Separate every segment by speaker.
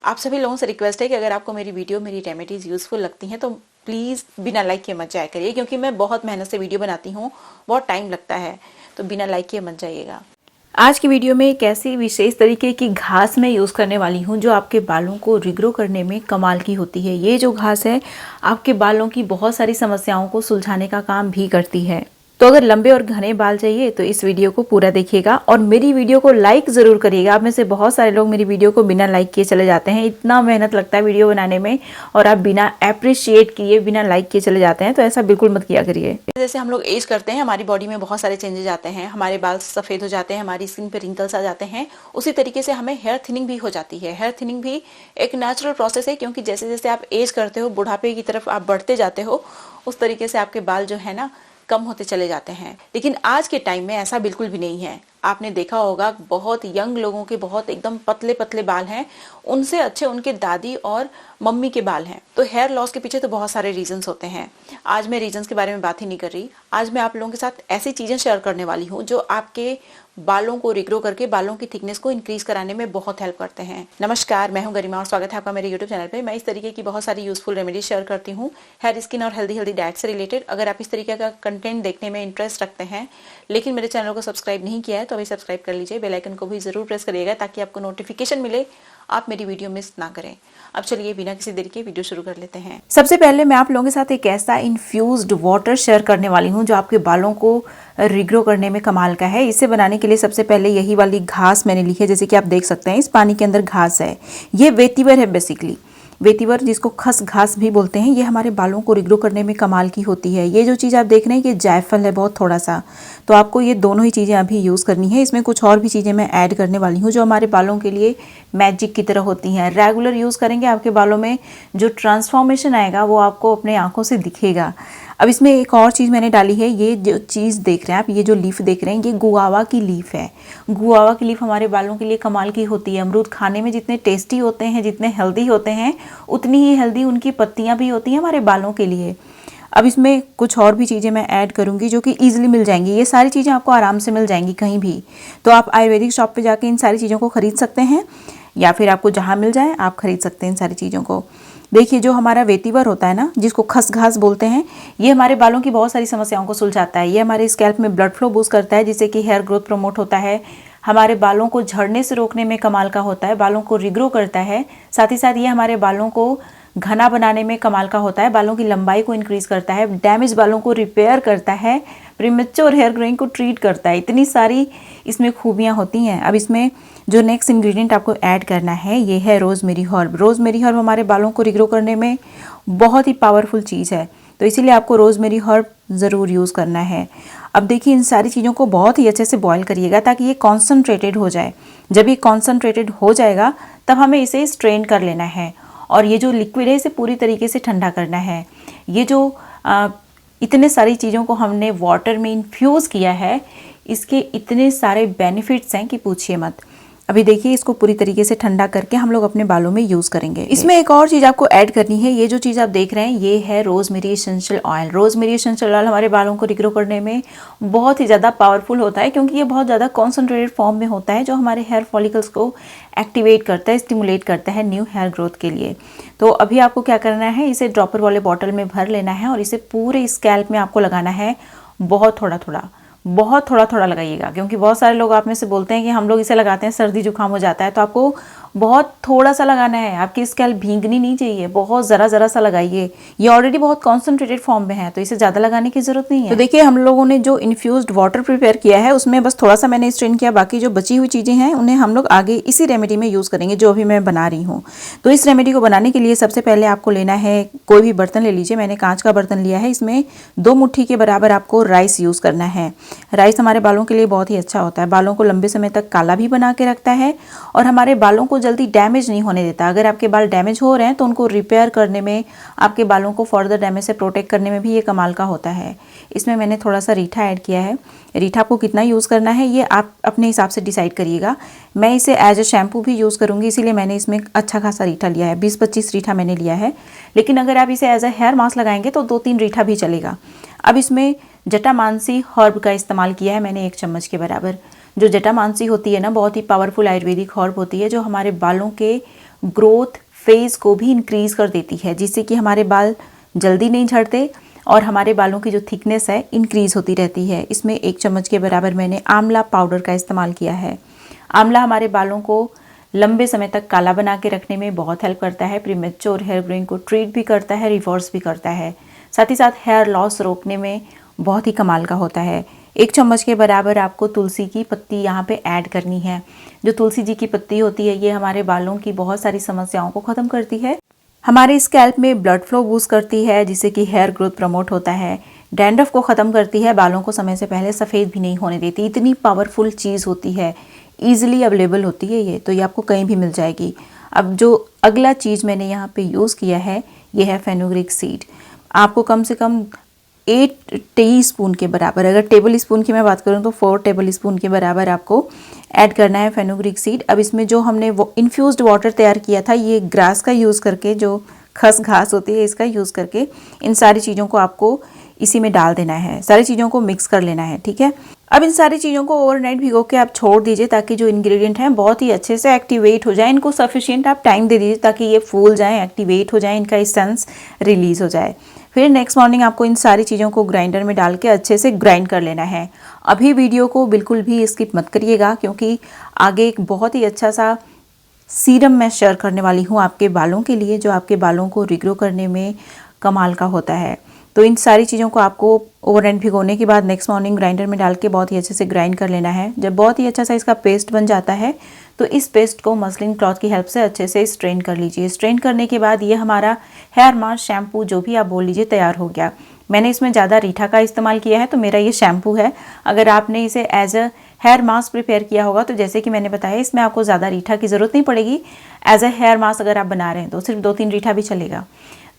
Speaker 1: आप सभी लोगों से रिक्वेस्ट है कि अगर आपको मेरी वीडियो मेरी रेमेडीज यूजफुल लगती हैं तो प्लीज़ बिना लाइक किए मत जाया करिए, क्योंकि मैं बहुत मेहनत से वीडियो बनाती हूँ, बहुत टाइम लगता है, तो बिना लाइक किए मत जाइएगा। आज की वीडियो में एक ऐसी विशेष तरीके की घास मैं यूज़ करने वाली हूँ जो आपके बालों को रिग्रो करने में कमाल की होती है। ये जो घास है आपके बालों की बहुत सारी समस्याओं को सुलझाने का काम भी करती है। तो अगर लंबे और घने बाल चाहिए तो इस वीडियो को पूरा देखिएगा और मेरी वीडियो को लाइक ज़रूर करिएगा। आप में से बहुत सारे लोग मेरी वीडियो को बिना लाइक किए चले जाते हैं। इतना मेहनत लगता है वीडियो बनाने में और आप बिना अप्रिशिएट किए बिना लाइक किए चले जाते हैं, तो ऐसा बिल्कुल मत किया करिए। जैसे हम लोग एज करते हैं हमारी बॉडी में बहुत सारे चेंजेस आते हैं, हमारे बाल सफ़ेद हो जाते हैं, हमारी स्किन पे रिंकल्स आ जाते हैं। उसी तरीके से हमें हेयर थिनिंग भी हो जाती है। हेयर थिनिंग भी एक नेचुरल प्रोसेस है, क्योंकि जैसे जैसे आप एज करते हो, बुढ़ापे की तरफ आप बढ़ते जाते हो, उस तरीके से आपके बाल जो है ना कम होते चले जाते हैं। लेकिन आज के टाइम में ऐसा बिल्कुल भी नहीं है। आपने देखा होगा बहुत यंग लोगों के बहुत एकदम पतले पतले बाल हैं, उनसे अच्छे उनके दादी और मम्मी के बाल हैं। तो हेयर लॉस के पीछे तो बहुत सारे रीजंस होते हैं। आज मैं रीजंस के बारे में बात ही नहीं कर रही। आज मैं आप लोगों के साथ ऐसी चीजें शेयर करने वाली हूँ जो आपके बालों को रिग्रो करके बालों की थिकनेस को इंक्रीज कराने में बहुत हेल्प करते हैं। नमस्कार, मैं हूं गरिमा और स्वागत है आपका मेरे यूट्यूब चैनल पे। मैं इस तरीके की बहुत सारी यूजफुल रेमेडी शेयर करती हूं हेयर, स्किन और हेल्दी डाइट से रिलेटेड। अगर आप इस तरीके का कंटेंट देखने में इंटरेस्ट रखते हैं लेकिन मेरे चैनल को सब्सक्राइब नहीं किया है तो अभी सब्सक्राइब कर लीजिए। बेल आइकन को भी जरूर प्रेस करिएगा ताकि आपको नोटिफिकेशन मिले, आप मेरी वीडियो मिस ना करें। अब चलिए बिना किसी देरी के वीडियो शुरू कर लेते हैं। सबसे पहले मैं आप लोगों के साथ एक ऐसा इन्फ्यूज्ड वाटर शेयर करने वाली हूँ जो आपके बालों को रिग्रो करने में कमाल का है। इसे बनाने के लिए सबसे पहले यही वाली घास मैंने ली है। जैसे कि आप देख सकते हैं इस पानी के अंदर घास है, ये वेटिवर है बेसिकली। वेटिवर जिसको खस घास भी बोलते हैं, ये हमारे बालों को रिग्रो करने में कमाल की होती है। ये जो चीज़ आप देख रहे हैं कि जायफल है बहुत थोड़ा सा, तो आपको ये दोनों ही चीज़ें अभी यूज़ करनी है। इसमें कुछ और भी चीज़ें मैं ऐड करने वाली हूँ जो हमारे बालों के लिए मैजिक की तरह होती हैं। रेगुलर यूज़ करेंगे आपके बालों में जो ट्रांसफॉर्मेशन आएगा वो आपको अपने आंखों से दिखेगा। अब इसमें एक और चीज़ मैंने डाली है। ये जो चीज़ देख रहे हैं आप, ये जो लीफ देख रहे हैं, ये गुआवा की लीफ है। गुआवा की लीफ हमारे बालों के लिए कमाल की होती है। अमरूद खाने में जितने टेस्टी होते हैं, जितने हेल्दी होते हैं, उतनी ही हेल्दी उनकी पत्तियां भी होती हैं हमारे बालों के लिए। अब इसमें कुछ और भी चीज़ें मैं ऐड करूंगी जो कि ईजिली मिल जाएंगी। ये सारी चीज़ें आपको आराम से मिल जाएंगी कहीं भी। तो आप आयुर्वेदिक शॉप पे जाके इन सारी चीज़ों को खरीद सकते हैं, या फिर आपको जहाँ मिल जाए आप खरीद सकते हैं इन सारी चीज़ों को। देखिए जो हमारा वेटिवर होता है ना, जिसको खस घास बोलते हैं, ये हमारे बालों की बहुत सारी समस्याओं को सुलझाता है। ये हमारे स्कैल्प में ब्लड फ्लो बूस्ट करता है, जिससे कि हेयर ग्रोथ प्रमोट होता है। हमारे बालों को झड़ने से रोकने में कमाल का होता है, बालों को रिग्रो करता है। साथ ही साथ ये हमारे बालों को घना बनाने में कमाल का होता है, बालों की लंबाई को इंक्रीज करता है, डैमेज बालों को रिपेयर करता है, प्रीमेच्योर हेयर ग्रोइंग को ट्रीट करता है। इतनी सारी इसमें खूबियाँ होती हैं। अब इसमें जो नेक्स्ट इंग्रेडिएंट आपको ऐड करना है ये है रोजमेरी हर्ब। रोजमेरी हर्ब हमारे बालों को रिग्रो करने में बहुत ही पावरफुल चीज़ है, तो इसीलिए आपको रोजमेरी हर्ब ज़रूर यूज़ करना है। अब देखिए इन सारी चीज़ों को बहुत ही अच्छे से बॉईल करिएगा ताकि ये कॉन्सनट्रेटेड हो जाए। जब ये कॉन्सनट्रेटेड हो जाएगा तब हमें इसे स्ट्रेन कर लेना है और ये जो लिक्विड है इसे पूरी तरीके से ठंडा करना है। ये जो इतने सारी चीज़ों को हमने वाटर में इन्फ्यूज़ किया है, इसके इतने सारे बेनिफिट्स हैं कि पूछिए मत। अभी देखिए इसको पूरी तरीके से ठंडा करके हम लोग अपने बालों में यूज़ करेंगे। इसमें एक और चीज़ आपको ऐड करनी है। ये जो चीज़ आप देख रहे हैं ये है rosemary essential oil. Rosemary essential oil हमारे बालों को रिग्रो करने में बहुत ही ज़्यादा पावरफुल होता है, क्योंकि ये बहुत ज़्यादा कॉन्सेंट्रेटेड फॉर्म में होता है जो हमारे हेयर फॉलिकल्स को एक्टिवेट करता है, स्टिमुलेट करता है न्यू हेयर ग्रोथ के लिए। तो अभी आपको क्या करना है, इसे ड्रॉपर वाले बॉटल में भर लेना है और इसे पूरे स्कैल्प में आपको लगाना है। बहुत थोड़ा थोड़ा लगाइएगा, क्योंकि बहुत सारे लोग आप में से बोलते हैं कि हम लोग इसे लगाते हैं सर्दी जुकाम हो जाता है, तो आपको बहुत थोड़ा सा लगाना है। आपकी स्कैल्प भीगनी नहीं चाहिए, बहुत ज़रा सा लगाइए। ये ऑलरेडी बहुत कॉन्सेंट्रेटेड फॉर्म में है तो इसे ज़्यादा लगाने की ज़रूरत नहीं है। तो देखिए हम लोगों ने जो इन्फ्यूज्ड वाटर प्रिपेयर किया है उसमें बस थोड़ा सा मैंने स्ट्रेन किया, बाकी जो बची हुई चीज़ें हैं उन्हें हम लोग आगे इसी रेमेडी में यूज़ करेंगे जो अभी मैं बना रही हूँ। तो इस रेमेडी को बनाने के लिए सबसे पहले आपको लेना है, कोई भी बर्तन ले लीजिए। मैंने कांच का बर्तन लिया है। इसमें 2 मुट्ठी के बराबर आपको राइस यूज़ करना है। राइस हमारे बालों के लिए बहुत ही अच्छा होता है, बालों को लंबे समय तक काला भी बना के रखता है और हमारे बालों को जल्दी डैमेज नहीं होने देता। अगर आपके बाल डैमेज हो रहे हैं तो उनको रिपेयर करने में, आपके बालों को फर्दर डैमेज से प्रोटेक्ट करने में भी ये कमाल का होता है। इसमें मैंने थोड़ा सा रीठा ऐड किया है। रीठा आपको कितना यूज़ करना है ये आप अपने हिसाब से डिसाइड करिएगा। मैं इसे एज ए शैम्पू भी यूज़ करूँगी, इसीलिए मैंने इसमें अच्छा खासा रीठा लिया है। 20-25 रीठा मैंने लिया है, लेकिन अगर आप इसे एज ए हेयर मास्क लगाएंगे तो 2-3 रीठा भी चलेगा। अब इसमें जटामांसी हर्ब का इस्तेमाल किया है मैंने 1 चम्मच के बराबर। जो जटामांसी होती है ना, बहुत ही पावरफुल आयुर्वेदिक हर्ब होती है जो हमारे बालों के ग्रोथ फेज को भी इंक्रीज कर देती है, जिससे कि हमारे बाल जल्दी नहीं झड़ते और हमारे बालों की जो थिकनेस है इंक्रीज होती रहती है। इसमें 1 चम्मच के बराबर मैंने आंवला पाउडर का इस्तेमाल किया है। आंवला हमारे बालों को लंबे समय तक काला बना के रखने में बहुत हेल्प करता है, प्रीमेच्योर हेयर ग्रोइंग को ट्रीट भी करता है, रिवर्स भी करता है, साथ ही साथ हेयर लॉस रोकने में बहुत ही कमाल का होता है। 1 चम्मच के बराबर आपको तुलसी की पत्ती यहाँ पे ऐड करनी है। जो तुलसी जी की पत्ती होती है ये हमारे बालों की बहुत सारी समस्याओं को ख़त्म करती है, हमारे स्कैल्प में ब्लड फ्लो बूस्ट करती है, जिससे कि हेयर ग्रोथ प्रमोट होता है, डैंड्रफ को ख़त्म करती है, बालों को समय से पहले सफ़ेद भी नहीं होने देती। इतनी पावरफुल चीज़ होती है, ईजिली अवेलेबल होती है ये, तो ये आपको कहीं भी मिल जाएगी। अब जो अगला चीज़ मैंने यहाँ पे यूज़ किया है ये है फेनुग्रीक सीड। आपको कम से कम 8 टीस्पून के बराबर, अगर टेबल स्पून की मैं बात करूँ तो 4 टेबल स्पून के बराबर आपको ऐड करना है फेनुग्रीक सीड। अब इसमें जो हमने वो इन्फ्यूज्ड वाटर तैयार किया था ये ग्रास का यूज़ करके, जो खस घास होती है इसका यूज़ करके इन सारी चीज़ों को आपको इसी में डाल देना है, सारी चीज़ों को मिक्स कर लेना है, ठीक है। अब इन सारी चीज़ों को ओवरनाइट भिगो के आप छोड़ दीजिए ताकि जो इंग्रेडिएंट हैं बहुत ही अच्छे से एक्टिवेट हो जाए। इनको सफिशिएंट आप टाइम दे दीजिए ताकि ये फूल जाएं, एक्टिवेट हो जाएं, इनका एसेंस रिलीज़ हो जाए। फिर नेक्स्ट मॉर्निंग आपको इन सारी चीज़ों को ग्राइंडर में डाल के अच्छे से ग्राइंड कर लेना है। अभी वीडियो को बिल्कुल भी स्किप मत करिएगा क्योंकि आगे एक बहुत ही अच्छा सा सीरम मैं शेयर करने वाली हूँ आपके बालों के लिए, जो आपके बालों को रिग्रो करने में कमाल का होता है। तो इन सारी चीज़ों को आपको ओवरनाइट भिगोने के बाद नेक्स्ट मॉर्निंग ग्राइंडर में डाल के बहुत ही अच्छे से ग्राइंड कर लेना है। जब बहुत ही अच्छा सा इसका पेस्ट बन जाता है तो इस पेस्ट को मसलिन क्लॉथ की हेल्प से अच्छे से स्ट्रेन कर लीजिए। स्ट्रेन करने के बाद ये हमारा हेयर मास्क, शैम्पू जो भी आप बोल लीजिए तैयार हो गया। मैंने इसमें ज़्यादा रीठा का इस्तेमाल किया है तो मेरा ये शैम्पू है। अगर आपने इसे as a hair mask prepare किया होगा तो जैसे कि मैंने बताया इसमें आपको ज़्यादा रीठा की ज़रूरत नहीं पड़ेगी। एज अ हेयर मास्क अगर आप बना रहे हैं तो सिर्फ 2-3 रीठा भी चलेगा।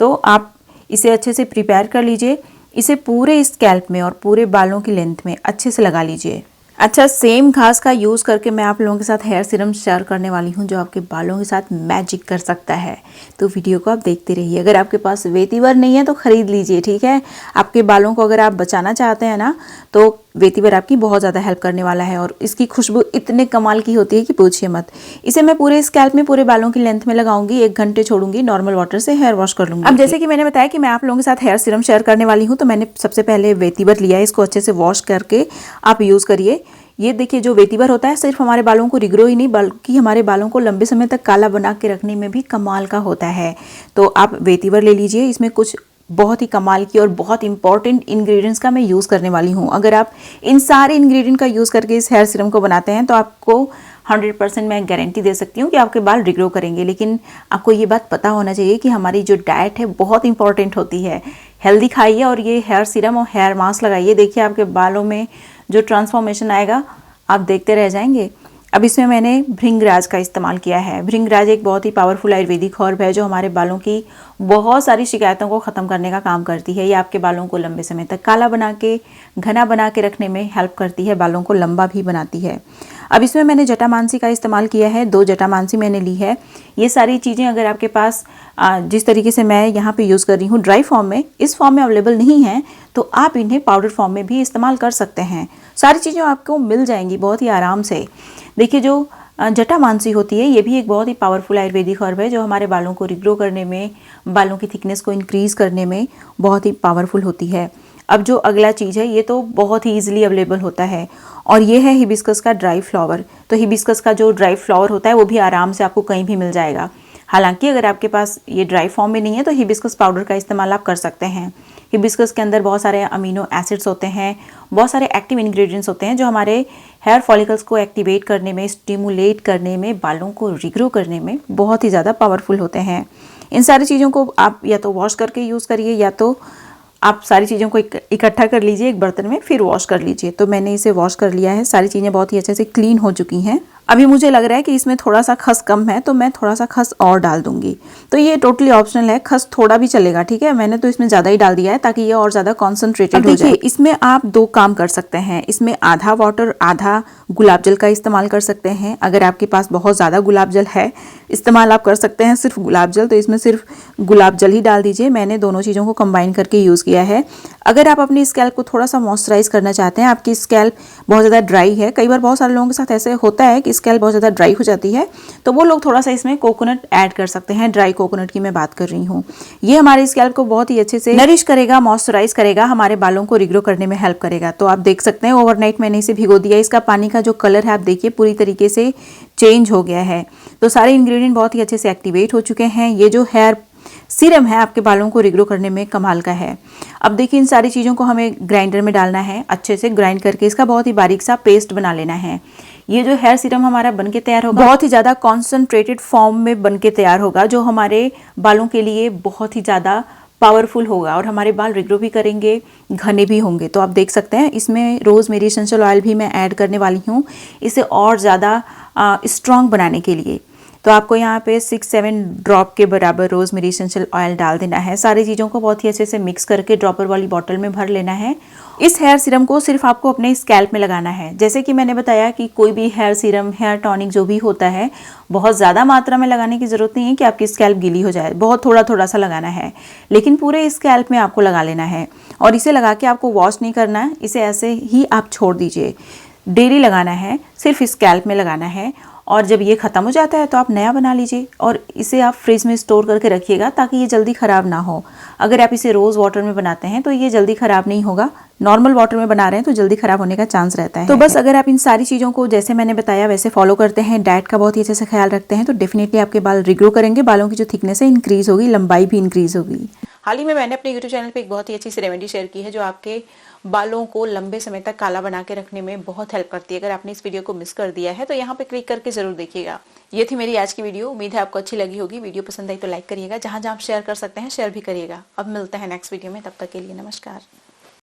Speaker 1: तो आप इसे अच्छे से प्रिपेयर कर लीजिए। इसे पूरे स्कैल्प में और पूरे बालों की लेंथ में अच्छे से लगा लीजिए। अच्छा, सेम घास का यूज़ करके मैं आप लोगों के साथ हेयर सीरम शेयर करने वाली हूँ जो आपके बालों के साथ मैजिक कर सकता है। तो वीडियो को आप देखते रहिए। अगर आपके पास वेतीवर नहीं है तो ख़रीद लीजिए, ठीक है। आपके बालों को अगर आप बचाना चाहते हैं ना तो वेतीवर आपकी बहुत ज़्यादा हेल्प करने वाला है और इसकी खुशबू इतने कमाल की होती है कि पूछिए मत। इसे मैं पूरे स्कैल्प में, पूरे बालों की लेंथ में लगाऊंगी, 1 घंटे छोड़ूंगी, नॉर्मल वाटर से हेयर वॉश कर लूँगी। अब जैसे कि मैंने बताया कि मैं आप लोगों के साथ हेयर सीरम शेयर करने वाली हूँ तो मैंने सबसे पहले वेतीवर लिया है। इसको अच्छे से वॉश करके आप यूज़ करिए। ये देखिए, जो वेतीवर होता है सिर्फ हमारे बालों को रिग्रो ही नहीं बल्कि हमारे बालों को लंबे समय तक काला बना के रखने में भी कमाल का होता है। तो आप वेतीवर ले लीजिए। इसमें कुछ बहुत ही कमाल की और बहुत इंपॉर्टेंट इंग्रेडिएंट्स का मैं यूज़ करने वाली हूँ। अगर आप इन सारे इंग्रेडिएंट का यूज़ करके इस हेयर सीरम को बनाते हैं तो आपको 100% मैं गारंटी दे सकती हूँ कि आपके बाल रिग्रो करेंगे। लेकिन आपको ये बात पता होना चाहिए कि हमारी जो डाइट है बहुत इंपॉर्टेंट होती है। हेल्दी खाइए और ये हेयर सीरम और हेयर मास्क लगाइए। देखिए आपके बालों में जो ट्रांसफॉर्मेशन आएगा आप देखते रह जाएंगे। अब इसमें मैंने भृंगराज का इस्तेमाल किया है। भृंगराज एक बहुत ही पावरफुल आयुर्वेदिक हर्ब है जो हमारे बालों की बहुत सारी शिकायतों को ख़त्म करने का काम करती है। ये आपके बालों को लंबे समय तक काला बना के, घना बना के रखने में हेल्प करती है, बालों को लंबा भी बनाती है। अब इसमें मैंने जटामांसी का इस्तेमाल किया है। 2 जटामांसी मैंने ली है। ये सारी चीज़ें अगर आपके पास जिस तरीके से मैं यहाँ पे यूज़ कर रही हूँ ड्राई फॉर्म में, इस फॉर्म में अवेलेबल नहीं है तो आप इन्हें पाउडर फॉर्म में भी इस्तेमाल कर सकते हैं। सारी चीज़ें आपको मिल जाएंगी बहुत ही आराम से। देखिए, जो जटामांसी होती है ये भी एक बहुत ही पावरफुल आयुर्वेदिक हर्ब है जो हमारे बालों को रिग्रो करने में, बालों की थिकनेस को इंक्रीज़ करने में बहुत ही पावरफुल होती है। अब जो अगला चीज़ है ये तो बहुत ही ईजिली अवेलेबल होता है और ये है हिबिस्कस का ड्राई फ्लावर। तो हिबिस्कस का जो ड्राई फ्लावर होता है वो भी आराम से आपको कहीं भी मिल जाएगा। हालांकि अगर आपके पास ये ड्राई फॉर्म में नहीं है तो हिबिस्कस पाउडर का इस्तेमाल आप कर सकते हैं। हिबिस्कस के अंदर बहुत सारे अमीनो एसिड्स होते हैं, बहुत सारे एक्टिव इंग्रेडिएंट्स होते हैं जो हमारे हेयर फॉलिकल्स को एक्टिवेट करने में, स्टिमुलेट करने में, बालों को रिग्रो करने में बहुत ही ज़्यादा पावरफुल होते हैं। इन सारी चीज़ों को आप या तो वॉश करके यूज़ करिए या तो आप सारी चीज़ों को इकट्ठा कर लीजिए एक बर्तन में, फिर वॉश कर लीजिए। तो मैंने इसे वॉश कर लिया है। सारी चीज़ें बहुत ही अच्छे से क्लीन हो चुकी हैं। अभी मुझे लग रहा है कि इसमें थोड़ा सा खस कम है तो मैं थोड़ा सा खस और डाल दूंगी। तो ये टोटली ऑप्शनल है, खस थोड़ा भी चलेगा, ठीक है। मैंने तो इसमें ज़्यादा ही डाल दिया है ताकि ये और ज़्यादा कॉन्सेंट्रेटेड हो जाए। इसमें आप 2 काम कर सकते हैं। इसमें आधा वाटर, आधा गुलाब जल का इस्तेमाल कर सकते हैं। अगर आपके पास बहुत ज़्यादा गुलाब जल है, इस्तेमाल आप कर सकते हैं सिर्फ गुलाब जल, तो इसमें सिर्फ गुलाब जल ही डाल दीजिए। मैंने दोनों चीज़ों को कंबाइन करके यूज़ किया है। अगर आप अपनी स्कैल्प को थोड़ा सा मॉइस्चराइज करना चाहते हैं, आपकी स्कैल्प बहुत ज़्यादा ड्राई है, कई बार बहुत सारे लोगों के साथ ऐसे होता है कि स्कैल्प बहुत ज़्यादा ड्राई हो जाती है, तो वो लोग थोड़ा सा इसमें कोकोनट ऐड कर सकते हैं। ड्राई कोकोनट की मैं बात कर रही हूँ। ये हमारे स्कैल्प को बहुत ही अच्छे से नरिश करेगा, मॉइस्चराइज करेगा, हमारे बालों को रिग्रो करने में हेल्प करेगा। तो आप देख सकते हैं ओवरनाइट मैंने इसे भिगो दिया। इसका पानी का जो कलर है आप देखिए पूरी तरीके से चेंज हो गया है। तो सारे इंग्रेडिएंट बहुत ही अच्छे से एक्टिवेट हो चुके हैं। ये जो हेयर सीरम है आपके बालों को रिग्रो करने में कमाल का है। अब देखिए इन सारी चीज़ों को हमें ग्राइंडर में डालना है, अच्छे से ग्राइंड करके इसका बहुत ही बारीक सा पेस्ट बना लेना है। ये जो हेयर सीरम हमारा बनके तैयार होगा बहुत ही ज़्यादा कॉन्सेंट्रेटेड फॉर्म में बनके तैयार होगा, जो हमारे बालों के लिए बहुत ही ज़्यादा पावरफुल होगा और हमारे बाल रिग्रो भी करेंगे, घने भी होंगे। तो आप देख सकते हैं इसमें रोज़मेरी एसेंशियल ऑयल भी मैं ऐड करने वाली हूँ, इसे और ज़्यादा स्ट्रॉन्ग बनाने के लिए। तो आपको यहाँ पे 6-7 ड्रॉप के बराबर रोज़मेरी एसेंशियल ऑयल डाल देना है। सारी चीज़ों को बहुत ही अच्छे से मिक्स करके ड्रॉपर वाली बॉटल में भर लेना है। इस हेयर सीरम को सिर्फ आपको अपने स्कैल्प में लगाना है। जैसे कि मैंने बताया कि कोई भी हेयर सीरम, हेयर टॉनिक जो भी होता है, बहुत ज़्यादा मात्रा में लगाने की ज़रूरत नहीं है कि आपकी स्कैल्प गीली हो जाए, बहुत थोड़ा थोड़ा सा लगाना है, लेकिन पूरे स्कैल्प में आपको लगा लेना है। और इसे लगा के आपको वॉश नहीं करना है, इसे ऐसे ही आप छोड़ दीजिए। डेली लगाना है, सिर्फ स्कैल्प में लगाना है, और जब ये ख़त्म हो जाता है तो आप नया बना लीजिए और इसे आप फ्रिज में स्टोर करके रखिएगा ताकि ये जल्दी ख़राब ना हो। अगर आप इसे रोज़ वाटर में बनाते हैं तो ये जल्दी ख़राब नहीं होगा, नॉर्मल वाटर में बना रहे हैं तो जल्दी ख़राब होने का चांस रहता है। तो बस अगर आप इन सारी चीज़ों को जैसे मैंने बताया वैसे फॉलो करते हैं, डाइट का बहुत ही अच्छे से ख्याल रखते हैं, तो डेफिनेटली आपके बाल रिग्रो करेंगे, बालों की जो थिकनेस है इंक्रीज़ होगी, लंबाई भी इंक्रीज़ होगी। हाल ही में मैंने अपने यूट्यूब चैनल पे एक बहुत ही अच्छी सी रेमेडी शेयर की है जो आपके बालों को लंबे समय तक काला बना के रखने में बहुत हेल्प करती है। अगर आपने इस वीडियो को मिस कर दिया है तो यहाँ पे क्लिक करके जरूर देखिएगा। ये थी मेरी आज की वीडियो, उम्मीद है आपको अच्छी लगी होगी। वीडियो पसंद आई तो लाइक करिएगा, जहां जहां आप शेयर कर सकते हैं शेयर भी करिएगा। अब मिलते हैं नेक्स्ट वीडियो में, तब तक के लिए नमस्कार।